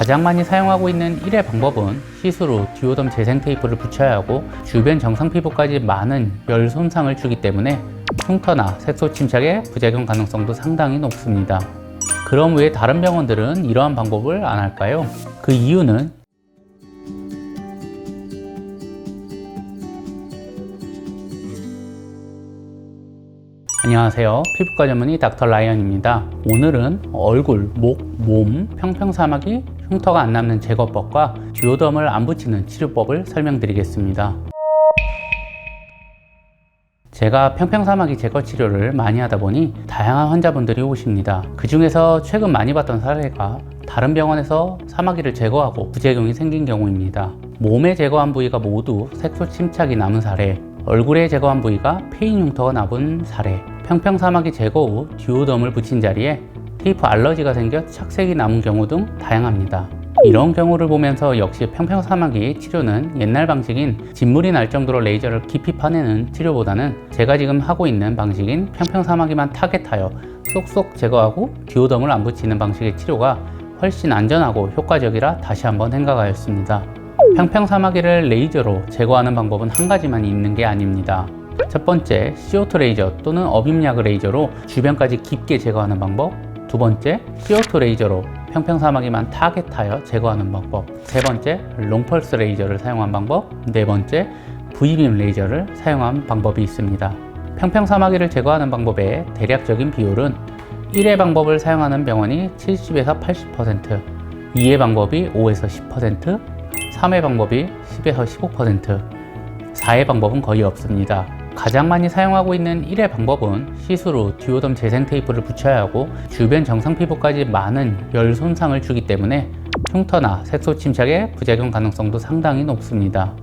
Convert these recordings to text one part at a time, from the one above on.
가장 많이 사용하고 있는 1회 방법은 시스루 듀오덤 재생 테이프를 붙여야 하고 주변 정상 피부까지 많은 열 손상을 주기 때문에 흉터나 색소 침착의 부작용 가능성도 상당히 높습니다. 그럼 왜 다른 병원들은 이러한 방법을 안 할까요? 그 이유는 안녕하세요. 피부과 전문의 닥터 라이언입니다. 오늘은 얼굴, 목, 몸, 평평사마귀, 흉터가 안 남는 제거법과 듀오덤을 안 붙이는 치료법을 설명드리겠습니다. 제가 평평사마귀 제거 치료를 많이 하다 보니 다양한 환자분들이 오십니다. 그 중에서 최근 많이 봤던 사례가 다른 병원에서 사마귀를 제거하고 부작용이 생긴 경우입니다. 몸에 제거한 부위가 모두 색소 침착이 남은 사례, 얼굴에 제거한 부위가 페인 흉터가 남은 사례, 평평사마귀 제거 후 듀오덤을 붙인 자리에 테이프 알러지가 생겨 착색이 남은 경우 등 다양합니다. 이런 경우를 보면서 역시 평평사마귀 치료는 옛날 방식인 진물이 날 정도로 레이저를 깊이 파내는 치료보다는 제가 지금 하고 있는 방식인 평평사마귀만 타겟하여 쏙쏙 제거하고 듀오덤을 안 붙이는 방식의 치료가 훨씬 안전하고 효과적이라 다시 한번 생각하였습니다. 평평사마귀를 레이저로 제거하는 방법은 한 가지만 있는 게 아닙니다. 첫 번째, CO2 레이저 또는 어빔약 레이저로 주변까지 깊게 제거하는 방법. 두 번째, CO2 레이저로 평평사마귀만 타겟하여 제거하는 방법. 세 번째, 롱펄스 레이저를 사용한 방법. 네 번째, V빔 레이저를 사용한 방법이 있습니다. 평평사마귀를 제거하는 방법의 대략적인 비율은 1회 방법을 사용하는 병원이 70에서 80%, 2회 방법이 5에서 10%, 3회 방법이 10에서 15%, 4회 방법은 거의 없습니다. 가장 많이 사용하고 있는 1회 방법은 시스루 듀오덤 재생 테이프를 붙여야 하고 주변 정상 피부까지 많은 열 손상을 주기 때문에 흉터나 색소 침착의 부작용 가능성도 상당히 높습니다.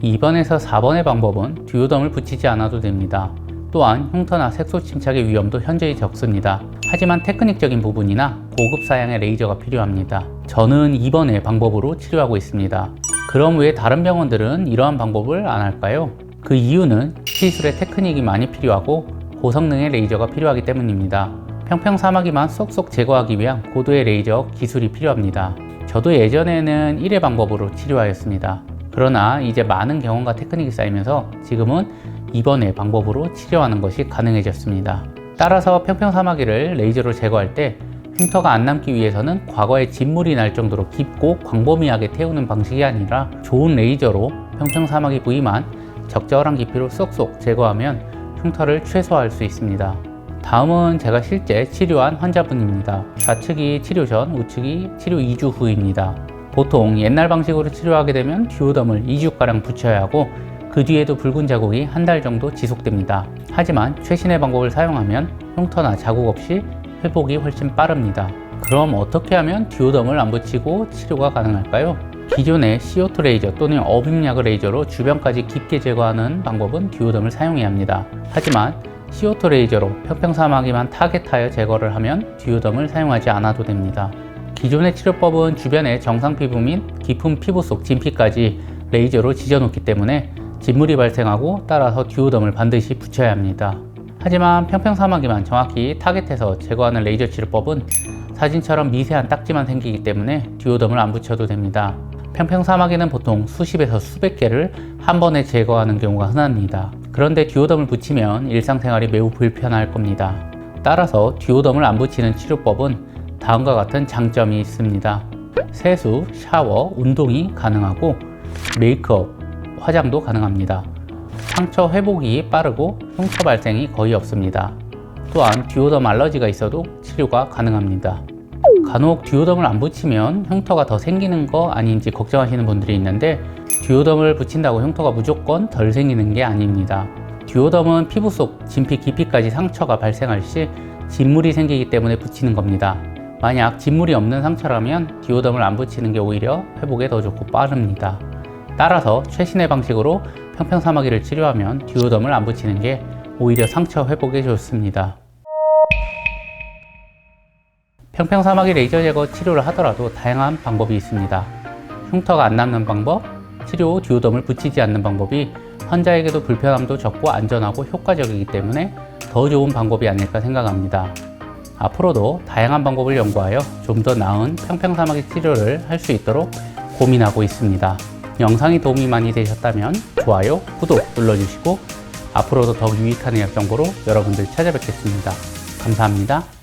2번에서 4번의 방법은 듀오덤을 붙이지 않아도 됩니다. 또한 흉터나 색소 침착의 위험도 현저히 적습니다. 하지만 테크닉적인 부분이나 고급 사양의 레이저가 필요합니다. 저는 2번의 방법으로 치료하고 있습니다. 그럼 왜 다른 병원들은 이러한 방법을 안 할까요? 그 이유는 시술에 테크닉이 많이 필요하고 고성능의 레이저가 필요하기 때문입니다. 평평사마귀만 쏙쏙 제거하기 위한 고도의 레이저 기술이 필요합니다. 저도 예전에는 1회 방법으로 치료하였습니다. 그러나 이제 많은 경험과 테크닉이 쌓이면서 지금은 2번의 방법으로 치료하는 것이 가능해졌습니다. 따라서 평평사마귀를 레이저로 제거할 때 흉터가 안 남기 위해서는 과거에 진물이 날 정도로 깊고 광범위하게 태우는 방식이 아니라 좋은 레이저로 평평사마귀 부위만 적절한 깊이로 쏙쏙 제거하면 흉터를 최소화할 수 있습니다. 다음은 제가 실제 치료한 환자분입니다. 좌측이 치료 전, 우측이 치료 2주 후입니다. 보통 옛날 방식으로 치료하게 되면 듀오덤을 2주가량 붙여야 하고 그 뒤에도 붉은 자국이 한 달 정도 지속됩니다. 하지만 최신의 방법을 사용하면 흉터나 자국 없이 회복이 훨씬 빠릅니다. 그럼 어떻게 하면 듀오덤을 안 붙이고 치료가 가능할까요? 기존의 CO2 레이저 또는 어빔약 레이저로 주변까지 깊게 제거하는 방법은 듀오덤을 사용해야 합니다. 하지만 CO2 레이저로 평평사마귀만 타겟하여 제거를 하면 듀오덤을 사용하지 않아도 됩니다. 기존의 치료법은 주변의 정상 피부 및 깊은 피부 속 진피까지 레이저로 지져놓기 때문에 진물이 발생하고 따라서 듀오덤을 반드시 붙여야 합니다. 하지만 평평사마귀만 정확히 타겟해서 제거하는 레이저 치료법은 사진처럼 미세한 딱지만 생기기 때문에 듀오덤을 안 붙여도 됩니다. 평평사마귀는 보통 수십에서 수백 개를 한 번에 제거하는 경우가 흔합니다. 그런데 듀오덤을 붙이면 일상생활이 매우 불편할 겁니다. 따라서 듀오덤을 안 붙이는 치료법은 다음과 같은 장점이 있습니다. 세수, 샤워, 운동이 가능하고 메이크업, 화장도 가능합니다. 상처 회복이 빠르고 흉터 발생이 거의 없습니다. 또한 듀오덤 알러지가 있어도 치료가 가능합니다. 간혹 듀오덤을 안 붙이면 흉터가 더 생기는 거 아닌지 걱정하시는 분들이 있는데 듀오덤을 붙인다고 흉터가 무조건 덜 생기는 게 아닙니다. 듀오덤은 피부 속 진피 깊이까지 상처가 발생할 시 진물이 생기기 때문에 붙이는 겁니다. 만약 진물이 없는 상처라면 듀오덤을 안 붙이는 게 오히려 회복에 더 좋고 빠릅니다. 따라서 최신의 방식으로 평평사마귀를 치료하면 듀오덤을 안 붙이는 게 오히려 상처 회복에 좋습니다. 평평사마귀 레이저 제거 치료를 하더라도 다양한 방법이 있습니다. 흉터가 안 남는 방법, 치료 후 듀오덤을 붙이지 않는 방법이 환자에게도 불편함도 적고 안전하고 효과적이기 때문에 더 좋은 방법이 아닐까 생각합니다. 앞으로도 다양한 방법을 연구하여 좀 더 나은 평평사마귀 치료를 할 수 있도록 고민하고 있습니다. 영상이 도움이 많이 되셨다면 좋아요, 구독 눌러주시고 앞으로도 더욱 유익한 의학 정보로 여러분들 찾아뵙겠습니다. 감사합니다.